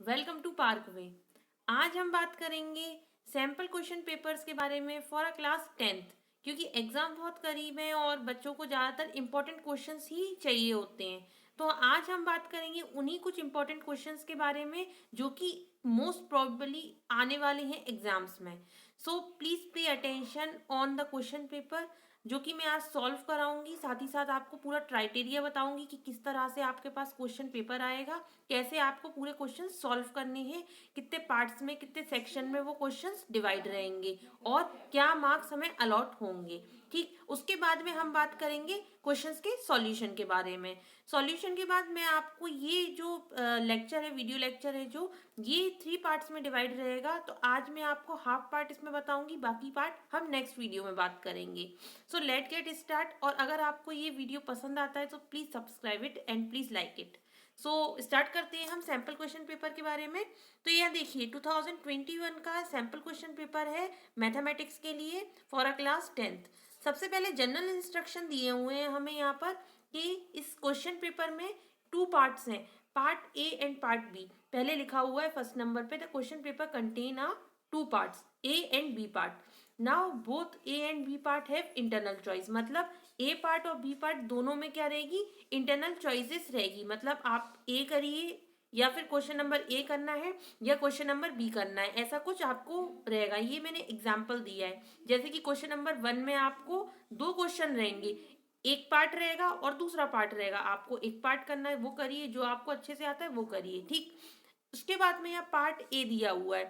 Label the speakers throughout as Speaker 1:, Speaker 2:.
Speaker 1: Welcome to Parkway. आज हम बात करेंगे सैम्पल क्वेश्चन पेपर्स के बारे में फॉर अ क्लास 10th, क्योंकि एग्जाम बहुत करीब है और बच्चों को ज़्यादातर इंपॉर्टेंट क्वेश्चंस ही चाहिए होते हैं। तो आज हम बात करेंगे उन्हीं कुछ इंपॉर्टेंट क्वेश्चंस के बारे में जो कि मोस्ट प्रोबेबली आने वाले हैं एग्जाम्स में। So please pay attention on the question paper जो कि मैं आज सॉल्व कराऊंगी। साथ ही साथ आपको पूरा क्राइटेरिया बताऊंगी कि किस तरह से आपके पास क्वेश्चन पेपर आएगा, कैसे आपको पूरे क्वेश्चन सॉल्व करने हैं, कितने पार्ट्स में कितने सेक्शन में वो क्वेश्चंस डिवाइड रहेंगे और क्या मार्क्स हमें अलॉट होंगे। ठीक, उसके बाद में हम बात करेंगे क्वेश्चंस के सॉल्यूशन के बारे में। सॉल्यूशन के बाद मैं आपको ये जो लेक्चर है, वीडियो लेक्चर है, जो ये 3 पार्ट्स में डिवाइड रहेगा। तो आज मैं आपको हाफ पार्ट इसमें बताऊंगी, बाकी पार्ट हम नेक्स्ट वीडियो में बात करेंगे। So let get start. और अगर आपको ये वीडियो पसंद आता है तो please subscribe it and please like it. So start करते हैं हम सैम्पल क्वेश्चन पेपर के बारे में। तो यह देखिए 2021 का सैम्पल क्वेश्चन पेपर है मैथमेटिक्स के लिए फॉर अ क्लास 10th। सबसे पहले जनरल इंस्ट्रक्शन दिए हुए हैं हमें यहाँ पर कि इस क्वेश्चन पेपर में 2 पार्ट्स हैं, part A and part B. पहले लिखा हुआ है फर्स्ट नंबर पे, the question paper contain a 2 parts, A and B part. Now both A and B part have internal choice, मतलब ए पार्ट और B part दोनों में क्या रहेगी, इंटरनल चॉइसेस रहेगी। मतलब आप ए करिए या फिर क्वेश्चन नंबर ए करना है या क्वेश्चन नंबर बी करना है, ऐसा कुछ आपको रहेगा। ये मैंने एग्जाम्पल दिया है। जैसे कि क्वेश्चन नंबर 1 में आपको 2 क्वेश्चन रहेंगे, एक पार्ट रहेगा और दूसरा पार्ट रहेगा। आपको एक पार्ट करना है वो करिए, जो आपको अच्छे से आता है वो करिए। ठीक, उसके बाद में यहाँ पार्ट ए दिया हुआ है।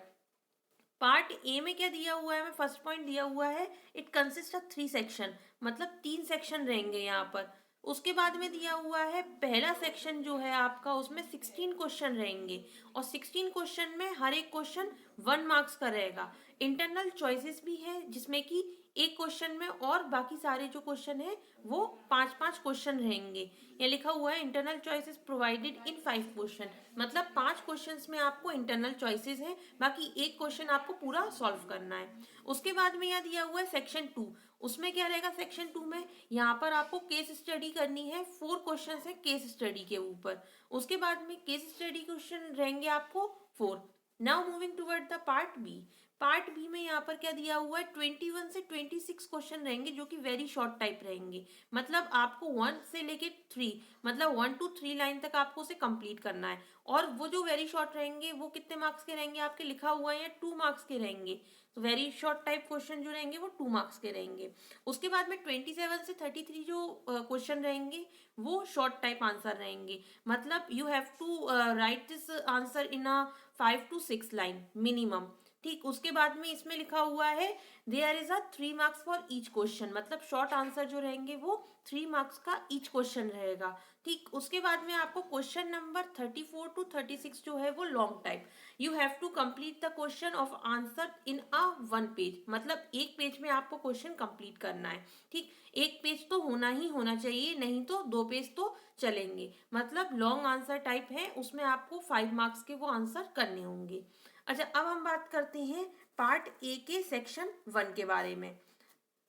Speaker 1: पार्ट ए में क्या दिया हुआ है, हमें फर्स्ट पॉइंट दिया हुआ है इट कंसिस्ट ऑफ 3 सेक्शन, मतलब 3 सेक्शन रहेंगे यहाँ पर। उसके बाद में दिया हुआ है पहला सेक्शन जो है आपका, उसमें 16 क्वेश्चन रहेंगे और 16 क्वेश्चन में हर एक क्वेश्चन 1 मार्क्स का रहेगा। इंटरनल चॉइसेस भी है जिसमें कि एक क्वेश्चन में और बाकी सारे जो क्वेश्चन है वो 5-5 क्वेश्चन रहेंगे। ये लिखा हुआ है internal choices provided in 5 question, मतलब 5 क्वेश्चंस में आपको इंटरनल चॉइसेस है, बाकी एक क्वेश्चन आपको पूरा सॉल्व करना है। उसके बाद में यहाँ दिया हुआ है सेक्शन 2। उसमें क्या रहेगा सेक्शन 2 में, यहाँ पर आपको केस स्टडी करनी है। 4 क्वेश्चन है केस स्टडी के ऊपर। उसके बाद में केस स्टडी क्वेश्चन रहेंगे आपको 4। Now moving toward the part B. Part B में यहाँ पर क्या दिया हुआ है, 21 से 26 क्वेश्चन रहेंगे जो कि वेरी शॉर्ट टाइप रहेंगे। मतलब आपको 1 से लेके 3, मतलब 1 to 3 लाइन तक आपको उसे कंप्लीट करना है। और वो जो वेरी शॉर्ट रहेंगे वो कितने मार्क्स के रहेंगे, आपके लिखा हुआ है 2 मार्क्स के रहेंगे। तो वेरी शॉर्ट टाइप क्वेश्चन जो रहेंगे वो 2 मार्क्स के रहेंगे। उसके बाद में 27 से 33 जो क्वेश्चन रहेंगे वो शॉर्ट टाइप आंसर रहेंगे। मतलब you have to write this answer in a 5 to 6 line minimum. ठीक, उसके बाद में इसमें लिखा हुआ है there is a 3 marks for each question, मतलब शॉर्ट आंसर जो रहेंगे वो 3 मार्क्स का ईच क्वेश्चन रहेगा। ठीक, उसके बाद में आपको क्वेश्चन नंबर 34 to 36 जो है वो long type, you have to complete the question of answer in a 1 page, मतलब एक पेज में आपको क्वेश्चन कंप्लीट करना है। ठीक, एक पेज तो होना ही होना चाहिए, नहीं तो 2 पेज तो चलेंगे। मतलब लॉन्ग आंसर टाइप है, उसमें आपको 5 मार्क्स के वो आंसर करने होंगे। अच्छा, अब हम बात करते हैं पार्ट ए के सेक्शन 1 के बारे में।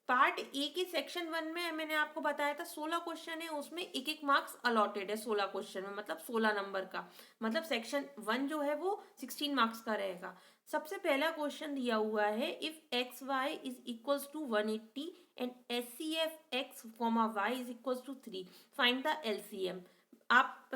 Speaker 1: पार्ट ए के सेक्शन 1 में मैंने आपको बताया था 16 क्वेश्चन है, उसमें एक एक मार्क्स अलॉटेड है 16 क्वेश्चन में, मतलब 16 नंबर का। मतलब सेक्शन 1 जो है वो 16 मार्क्स का रहेगा। सबसे पहला क्वेश्चन दिया हुआ है if X Y is equals to 180 and H C F X Y is equals to 3, find the LCM. आप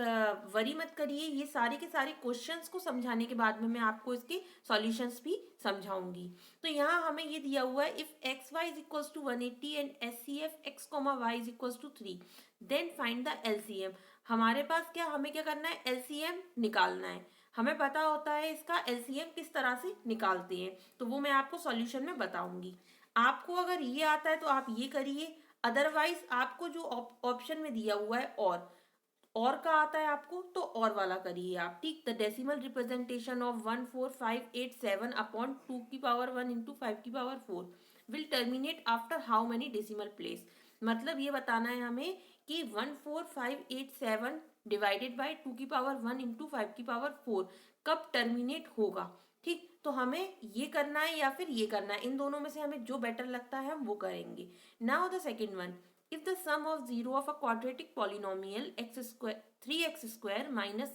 Speaker 1: वरी मत करिए, ये सारे के सारे क्वेश्चंस को समझाने के बाद में मैं आपको इसके सॉल्यूशंस भी समझाऊंगी। तो यहाँ हमें ये दिया हुआ है if X Y is equals to 180 and H C F X Y is equals to 3 then find the LCM. हमारे पास क्या, हमें क्या करना है, एलसीएम निकालना है। हमें पता होता है इसका एलसीएम किस तरह से निकालते हैं, तो वो मैं आपको सॉल्यूशन में बताऊंगी। आपको अगर ये आता है तो आप ये करिए, अदरवाइज आपको जो ऑप्शन में दिया हुआ है और का आता है आपको तो और वाला करिए आप। ठीक, the decimal representation of 14587 upon 2 की पावर 1 इंटू 5 की power 4 will terminate after how many decimal place. मतलब ये बताना है हमें कि 14587 डिवाइडेड बाई 2 की पावर 1 इंटू 5 की पावर 4 कब टर्मिनेट होगा। ठीक, तो हमें ये करना है या फिर ये करना है, इन दोनों में से हमें जो बेटर लगता है हम वो करेंगे। Now the second one, if the sum of 0 of a quadratic polynomial x square 3x square minus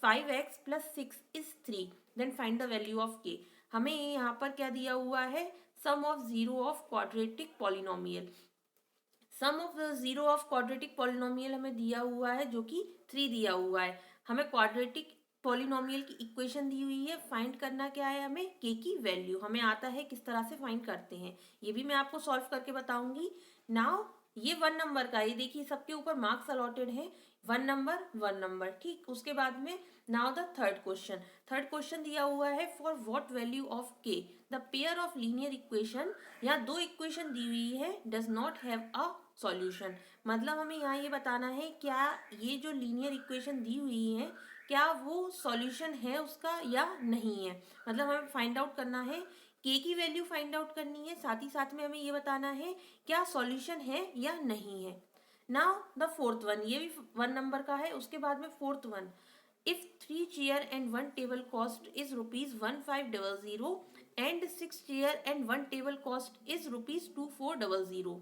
Speaker 1: 5x plus 6 is 3, then find the value of k। हमें यहाँ पर क्या दिया हुआ है, sum of zero of quadratic polynomial. Sum of zero of quadratic polynomial हमें दिया हुआ है जो कि 3 दिया हुआ है। हमें क्वाड्रेटिक पॉलिनोमियल की इक्वेशन दी हुई है, फाइंड करना क्या है हमें, के की वैल्यू। हमें आता है किस तरह से फाइंड करते हैं, ये भी मैं आपको सॉल्व करके बताऊंगी। नाउ ये 1 नंबर का, ये देखिए सबके ऊपर मार्क्स अलॉटेड है, 1 नंबर, ठीक। उसके बाद में नाउ द थर्ड क्वेश्चन दिया हुआ है, फॉर व्हाट वैल्यू ऑफ के the pair of linear equation, यहाँ दो इक्वेशन दी हुई है, does not have a solution. मतलब हमें यहाँ ये बताना है क्या ये जो लीनियर इक्वेशन दी हुई है क्या वो सॉल्यूशन है उसका या नहीं है। मतलब हमें फाइंड आउट करना है, के की वैल्यू फाइंड आउट करनी है, साथ ही साथ में हमें ये बताना है क्या सॉल्यूशन है या नहीं है। नाउ द फोर्थ वन, ये भी 1 नंबर का है। उसके बाद में fourth one, if 3 chair and 1 table cost is ₹1500 and 6 chair and 1 table cost is ₹2400,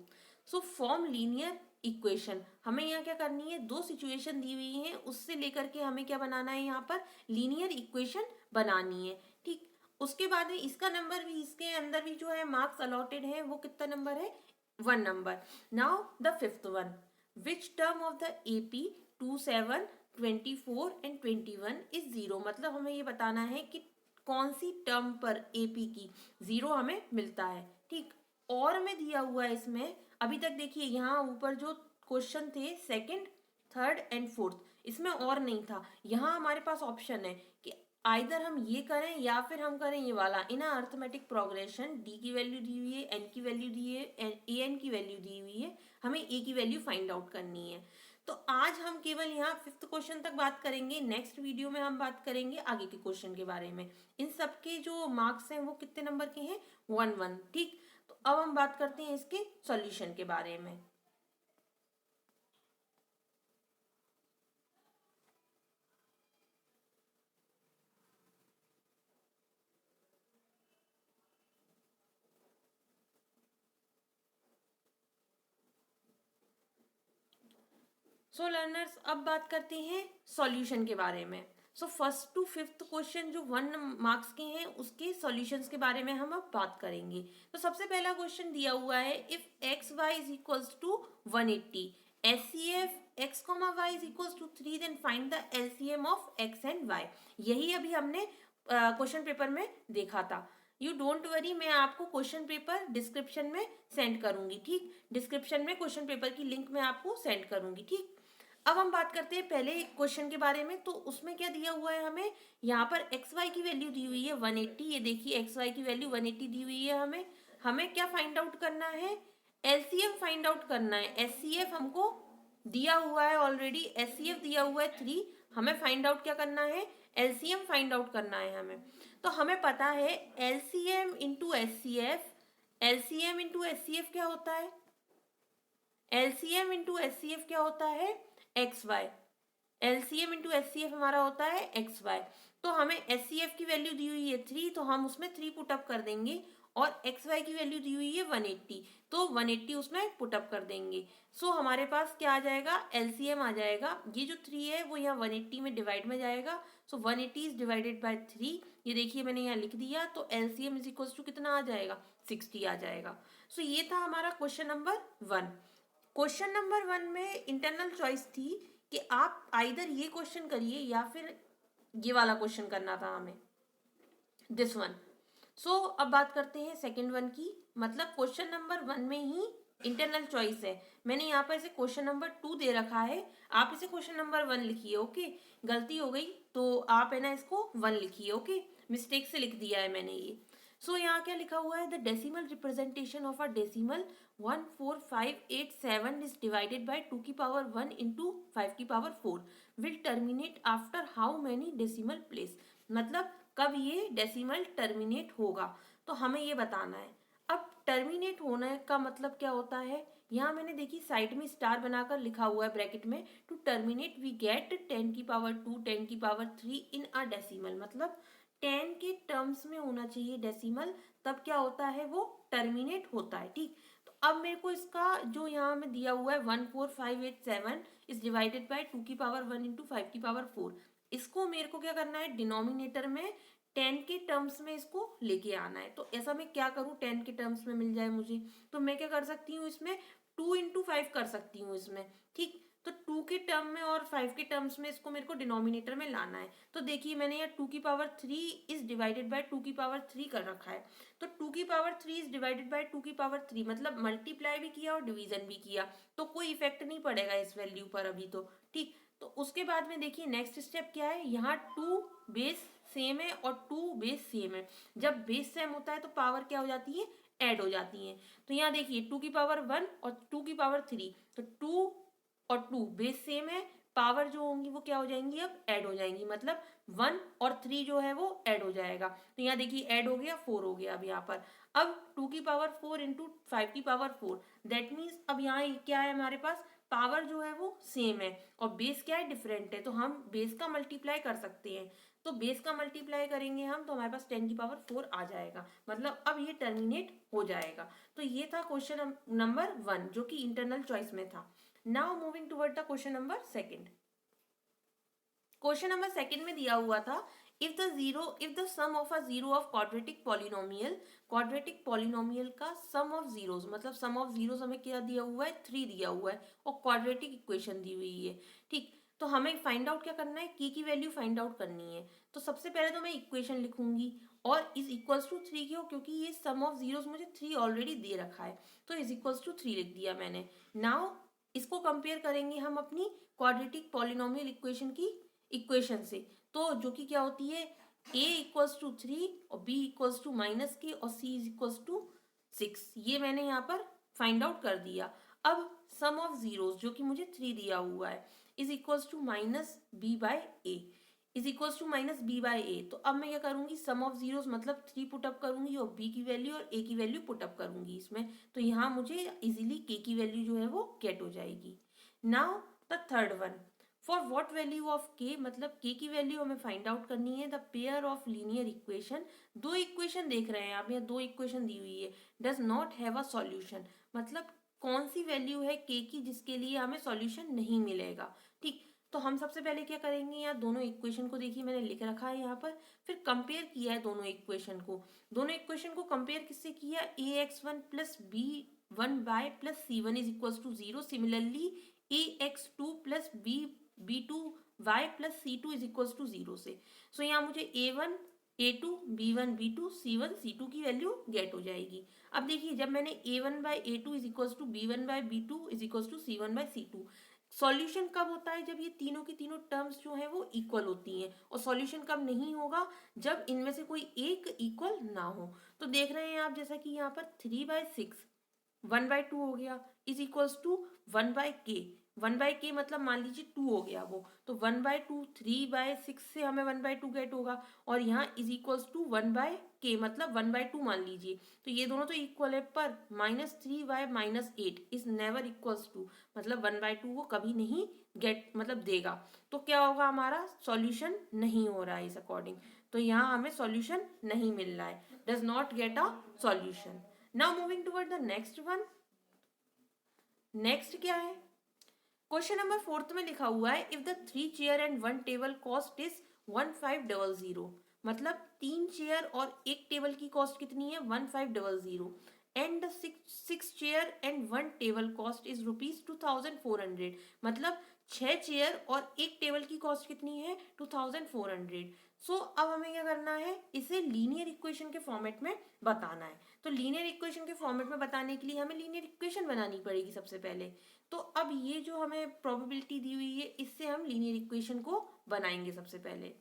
Speaker 1: so form linear equation. हमें यहाँ क्या करनी है, दो सिचुएशन दी हुई हैं, उससे लेकर के हमें क्या बनाना है, यहाँ पर लीनियर इक्वेशन बनानी है, ठीक। उसके बाद में इसका नंबर भी, इसके अंदर भी जो है मार्क्स अलॉटेड है, वो कितना नंबर है, 1 number. Now the fifth one, which term of the AP 27, 24 and 21 is 0। मतलब हमें ये बताना है कि कौन सी टर्म पर एपी की 0 हमें मिलता है, ठीक। और हमें दिया हुआ है इसमें, अभी तक देखिए यहाँ ऊपर जो क्वेश्चन थे सेकंड, थर्ड एंड फोर्थ, इसमें और नहीं था। यहाँ हमारे पास ऑप्शन है कि आइदर हम ये करें या फिर हम करें ये वाला, इन अर्थमेटिक प्रोग्रेशन, डी की वैल्यू दी हुई है, एन की वैल्यू दी है, ए एन की वैल्यू दी हुई है, हमें ए की वैल्यू फाइंड आउट करनी है। तो आज हम केवल यहाँ फिफ्थ क्वेश्चन तक बात करेंगे, नेक्स्ट वीडियो में हम बात करेंगे आगे के क्वेश्चन के बारे में। इन सबके जो मार्क्स हैं वो कितने नंबर के हैं, 1 ठीक। तो अब हम बात करते हैं इसके सॉल्यूशन के बारे में। सो लर्नर्स, अब बात करते हैं सॉल्यूशन के बारे में। So first to fifth question जो 1 मार्क्स के हैं उसके सॉल्यूशंस के बारे में हम अब बात करेंगे। तो सबसे पहला क्वेश्चन दिया हुआ है, if X Y is equals to 180, HCF X comma Y is equals to 3, then find the LCM of X and Y. यही अभी हमने क्वेश्चन पेपर में देखा था। यू डोंट वरी, मैं आपको क्वेश्चन पेपर डिस्क्रिप्शन में सेंड करूंगी, ठीक। डिस्क्रिप्शन में क्वेश्चन पेपर की लिंक मैं आपको सेंड करूंगी, ठीक। अब हम बात करते हैं पहले क्वेश्चन के बारे में। तो उसमें क्या दिया हुआ है, हमें यहाँ पर एक्स वाई की वैल्यू दी हुई है 180। ये देखिए एक्स वाई की वैल्यू 180 दी हुई है। हमें हमें क्या फाइंड आउट करना है, एलसीएम फाइंड आउट करना है। एचसीएफ हमको दिया हुआ है ऑलरेडी, एचसीएफ दिया हुआ है 3, हमें फाइंड आउट क्या करना है, एलसीएम फाइंड आउट करना है हमें। तो हमें पता है LCM into HCF, LCM into HCF क्या होता है, एलसीएम इंटू एचसीएफ क्या होता है, X Y. LCM into HCF हमारा होता है एक्स वाई। तो हमें एचसीएफ की वैल्यू दी हुई है 3, तो हम उसमें 3 पुटअप कर देंगे, और एक्स वाई की वैल्यू दी हुई है 180, तो 180 उसमें पुटअप कर देंगे। सो हमारे पास क्या आ जाएगा, एलसीएम आ जाएगा। ये जो 3 है वो यहाँ 180 में डिवाइड में जाएगा, सो 180 इज डिवाइडेड बाय 3। ये देखिए मैंने यहाँ लिख दिया, तो एलसीएम इज इक्वल्स टू कितना आ जाएगा, 60 आ जाएगा। सो ये था हमारा क्वेश्चन नंबर 1। क्वेश्चन नंबर 1 में इंटरनल चॉइस थी कि आप आइदर ये क्वेश्चन करिए या फिर ये वाला क्वेश्चन करना था हमें, दिस वन। सो अब बात करते हैं सेकंड वन की। मतलब क्वेश्चन नंबर 1 में ही इंटरनल चॉइस है। मैंने यहाँ पर इसे क्वेश्चन नंबर 2 दे रखा है, आप इसे क्वेश्चन नंबर 1 लिखिए, ओके। गलती हो गई तो आप है ना इसको 1 लिखिए, ओके। मिस्टेक से लिख दिया है मैंने ये। सो यहाँ क्या लिखा हुआ है, the decimal representation of a decimal 14587 is divided by 2 की पावर 1 into 5 की power 4 will terminate after how many decimal place। मतलब कब ये डेसिमल टर्मिनेट होगा, तो हमें ये बताना है। अब टर्मिनेट होने का मतलब क्या होता है, यहाँ मैंने देखी साइड में स्टार बनाकर लिखा हुआ है ब्रैकेट में, टू टर्मिनेट वी गेट 10 की पावर 2, 10 की पावर 3 इन अ डेसिमल। मतलब 10 के टर्म्स में होना चाहिए डेसिमल, तब क्या होता है, वो टर्मिनेट होता है, ठीक। तो अब मेरे को इसका जो यहाँ में दिया हुआ है 14587 इज डिवाइडेड बाय 2 की पावर 1 इंटू 5 की पावर 4, इसको मेरे को क्या करना है, डिनोमिनेटर में 10 के टर्म्स में इसको लेके आना है। तो ऐसा मैं क्या करूँ 10 के टर्म्स में मिल जाए मुझे, तो मैं क्या कर सकती हूँ इसमें 2 × 5 कर सकती हूँ इसमें, ठीक। तो 2 के टर्म में और 5 के टर्म्स में इसको मेरे को डिनोमिनेटर में लाना है। तो देखिए मैंने यहाँ 2⁻³ इज डिवाइडेड बाय 2⁻³ कर रखा है। तो 2⁻³ इज डिवाइडेड बाय 2⁻³ मतलब मल्टीप्लाई भी किया और डिवीजन भी किया, तो कोई इफेक्ट नहीं पड़ेगा इस वैल्यू पर अभी, तो ठीक। तो उसके बाद में देखिए नेक्स्ट स्टेप क्या है, यहाँ 2 बेस सेम है और 2 बेस सेम है। जब बेस सेम होता है तो पावर क्या हो जाती है, ऐड हो जाती है। तो यहाँ देखिए 2⁻1 और 2⁻3, तो 2 और 2 बेस सेम है, पावर जो होंगी वो क्या हो जाएंगी, अब ऐड हो जाएंगी, मतलब 1 और 3 जो है वो ऐड हो जाएगा। तो यहाँ देखिए ऐड हो गया, 4 हो गया अब यहाँ पर। अब 2⁻4 इंटू 5⁻4, दैट मीन्स अब यहाँ क्या है हमारे पास, पावर जो है वो सेम है और बेस क्या है, डिफरेंट है। तो हम बेस का मल्टीप्लाई कर सकते हैं, तो बेस का मल्टीप्लाई करेंगे हम तो हमारे पास 10⁻4 आ जाएगा, मतलब अब ये टर्मिनेट हो जाएगा। तो ये था क्वेश्चन नंबर 1 जो कि इंटरनल चॉइस में था। Now moving toward the question number 2। Question number 2 में दिया हुआ था, if the sum of a zero of quadratic polynomial का सम ऑफ जीरोस, मतलब सम ऑफ जीरोस हमें क्या दिया हुआ है, 3 दिया हुआ है और क्वाड्रेटिक इक्वेशन दी हुई है, ठीक। तो हमें फाइंड आउट क्या करना है, की वैल्यू फाइंड आउट करनी है। तो सबसे पहले तो मैं इक्वेशन लिखूंगी और इज इक्वल्स टू 3 क्यों, क्योंकि ये सम ऑफ जीरोस मुझे 3 ऑलरेडी दे रखा है, तो इज इक्वल्स टू 3 लिख दिया मैंने। नाउ इसको कंपेयर करेंगे हम अपनी क्वाड्रेटिक पॉलिनोमियल इक्वेशन की इक्वेशन से, तो जो कि क्या होती है, a इक्वल्स टू 3 और b इक्वल्स टू -k और c इज इक्वल्स टू 6, ये मैंने यहाँ पर फाइंड आउट कर दिया। अब सम ऑफ जीरोस जो कि मुझे 3 दिया हुआ है is equals to -b/a, is equals to -b/a। तो अब मैं क्या करूंगी, सम ऑफ जीरोस मतलब 3 पुटअप करूंगी और b की वैल्यू और a की वैल्यू पुटअप करूंगी इसमें, तो यहाँ मुझे इजीली k की वैल्यू जो है वो गेट हो जाएगी। Now the third one, for what value of k, मतलब k की वैल्यू हमें फाइंड आउट करनी है। The pair of linear equation, दो इक्वेशन देख रहे हैं आप, यहाँ दो इक्वेशन दी हुई है, does not have a solution, मतलब कौन सी वैल्यू है k की जिसके लिए हमें सॉल्यूशन नहीं मिलेगा, ठीक। तो हम सबसे पहले क्या करेंगे, यहाँ दोनों इक्वेशन को देखिए मैंने लिख रखा है यहाँ पर, फिर कंपेयर किया है दोनों इक्वेशन को कंपेयर किससे किया, ax1 plus b1y plus c1 is equals to 0, similarly ax2 plus b2y plus c2 is equals to 0 से। सो यहाँ मुझे a1 a2 b1 b2 c1 c2 की वैल्यू गेट हो जाएगी। अब देखिए जब मैंने a1/a2 is equals to b1/b2 is equals to c1/c2, solution कब होता है, जब ये तीनों की तीनों टर्म्स जो है वो इक्वल होती हैं, और सॉल्यूशन कब नहीं होगा, जब इनमें से कोई एक इक्वल ना हो। तो देख रहे हैं आप जैसा कि यहाँ पर 3/6 1/2 हो गया is equals to 1/k, 1/k मतलब मान लीजिए 2 हो गया वो, तो 1/2 3/6 से हमें 1/2 गेट होगा, और यहाँ इज इक्वल्स टू 1/k मतलब 1/2 मान लीजिए, तो ये दोनों तो इक्वल है, पर -3/-8 इज नेवर इक्वल्स टू, मतलब 1/2 वो कभी नहीं गेट मतलब देगा। तो क्या होगा, हमारा सॉल्यूशन नहीं हो रहा है इस अकॉर्डिंग, तो यहाँ हमें सॉल्यूशन नहीं मिल रहा है, does not get a solution. Now moving toward the next one. Next क्या है, क्वेश्चन नंबर 4 में लिखा हुआ है, if the 3 chair and 1 table cost is 1500, मतलब 3 चेयर और 1 टेबल की कॉस्ट कितनी है, 1500, and the 6 chair and 1 table cost is ₹2400, मतलब 6 चेयर और 1 टेबल की कॉस्ट कितनी है, 2400। सो अब हमें क्या करना है, इसे लीनियर इक्वेशन के फॉर्मेट में बताना है। तो लीनियर इक्वेशन के फॉर्मेट में बताने के लिए हमें लीनियर इक्वेशन बनानी पड़ेगी सबसे पहले। तो अब ये जो हमें प्रोबेबिलिटी दी हुई है, इससे हम लीनियर इक्वेशन को बनाएंगे सबसे पहले।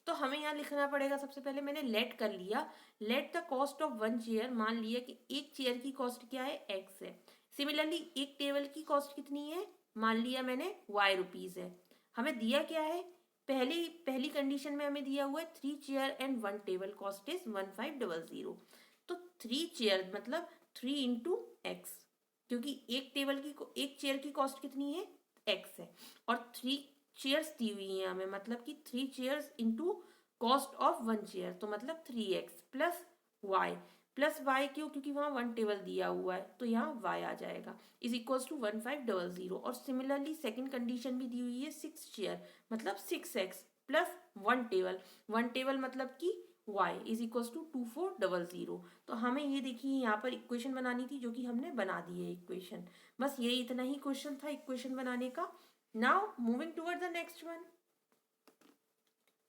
Speaker 1: तो हमें यहाँ लिखना पड़ेगा, सबसे पहले मैंने लेट कर लिया, let the cost of 1 chair, मान लिया कि एक चेयर की कॉस्ट क्या है, x है। सिमिलरली एक टेबल की कॉस्ट कितनी है, मान लिया मैंने y रुपीज है। हमें दिया क्या है, पहली कंडीशन में हमें दिया हुआ है 3 chair and 1 table cost is 1500। तो 3 चेयर मतलब 3 इंटू एक्स, क्योंकि एक चेयर की कॉस्ट कितनी है, x है, और 3 चेयर्स दी हुई हैं हमें, मतलब कि 3 chairs into cost of 1 chair, तो मतलब 3x प्लस y क्यों, क्योंकि वहाँ 1 टेबल दिया हुआ है, तो यहाँ y आ जाएगा, इज इक्वल्स टू 1500। और सिमिलरली सेकंड कंडीशन भी दी हुई है 6 चेयर मतलब 6x प्लस 1 टेबल मतलब कि y इज इक्वल टू 2400। तो हमें ये देखिए यहाँ पर इक्वेशन बनानी थी जो कि हमने बना दी है इक्वेशन। बस ये इतना ही क्वेश्चन था इक्वेशन बनाने का। Now moving toward the next one.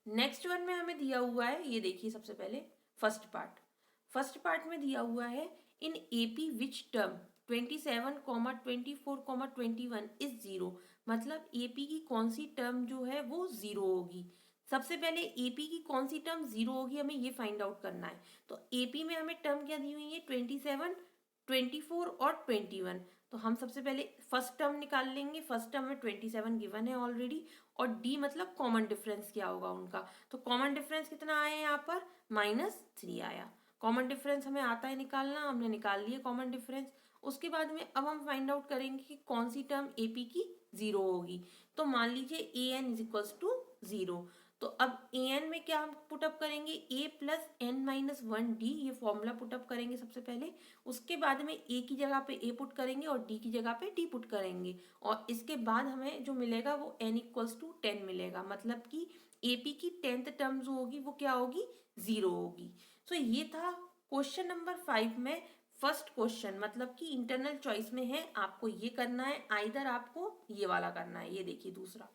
Speaker 1: Next one में हमें दिया हुआ है, ये देखिए सबसे पहले फर्स्ट पार्ट में दिया हुआ है in AP which term 27, 24, 21 is zero. मतलब एपी की कौन सी टर्म जो है वो जीरो होगी। सबसे पहले एपी की कौन सी टर्म जीरो होगी हमें ये फाइंड आउट करना है। तो एपी में हमें टर्म क्या दी हुई है 27, 24 और 21। तो हम सबसे पहले फर्स्ट टर्म निकाल लेंगे। फर्स्ट टर्म में 27 गिवन है ऑलरेडी, और डी मतलब कॉमन डिफरेंस क्या होगा उनका। तो कॉमन डिफरेंस कितना आया यहाँ पर -3 आया। कॉमन डिफरेंस हमें आता है निकालना, हमने निकाल लिया कॉमन डिफरेंस। उसके बाद में अब हम फाइंड आउट करेंगे कि कौन सी टर्म एपी की जीरो होगी। तो मान लीजिए A N is equals to zero. तो अब ए एन में क्या हम पुटअप करेंगे a plus N minus 1d, ये फॉर्मूला पुटअप करेंगे सबसे पहले। उसके बाद में a की जगह पे a पुट करेंगे और d की जगह पे d पुट करेंगे, और इसके बाद हमें जो मिलेगा वो n इक्वल्स टू 10 मिलेगा। मतलब कि AP की 10th टर्म जो होगी वो क्या होगी जीरो होगी। सो ये था क्वेश्चन नंबर 5 में फर्स्ट क्वेश्चन, मतलब कि इंटरनल चॉइस में है, आपको ये करना है, आइदर आपको ये वाला करना है। ये देखिए दूसरा,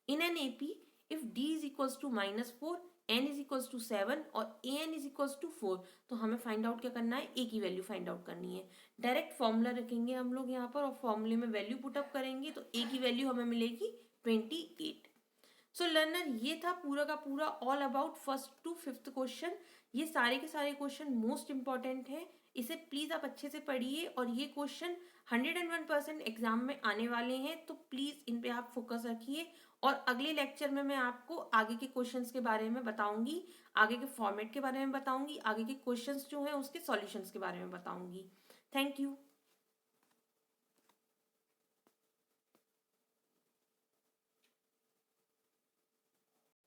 Speaker 1: in an AP if d is equals to -4, n is equals to 7 और an इज इक्वल्स टू 4। तो हमें फाइंड आउट क्या करना है, a की वैल्यू फाइंड आउट करनी है। डायरेक्ट फॉर्मूला रखेंगे हम लोग यहाँ पर और फॉर्मूले में वैल्यू पुटअप करेंगे, तो a की वैल्यू हमें मिलेगी 28। सो लर्नर ये था पूरा का पूरा all about first to fifth question. ये सारे के सारे क्वेश्चन मोस्ट इंपॉर्टेंट है, इसे प्लीज आप अच्छे से पढ़िए, और ये क्वेश्चन 101% एग्जाम में आने वाले हैं, तो प्लीज इन पे आप फोकस रखिए। और अगले लेक्चर में मैं आपको आगे के क्वेश्चंस के बारे में बताऊंगी, आगे के फॉर्मेट के बारे में बताऊंगी, आगे के क्वेश्चंस जो हैं उसके सॉल्यूशंस के बारे में बताऊंगी। Thank you.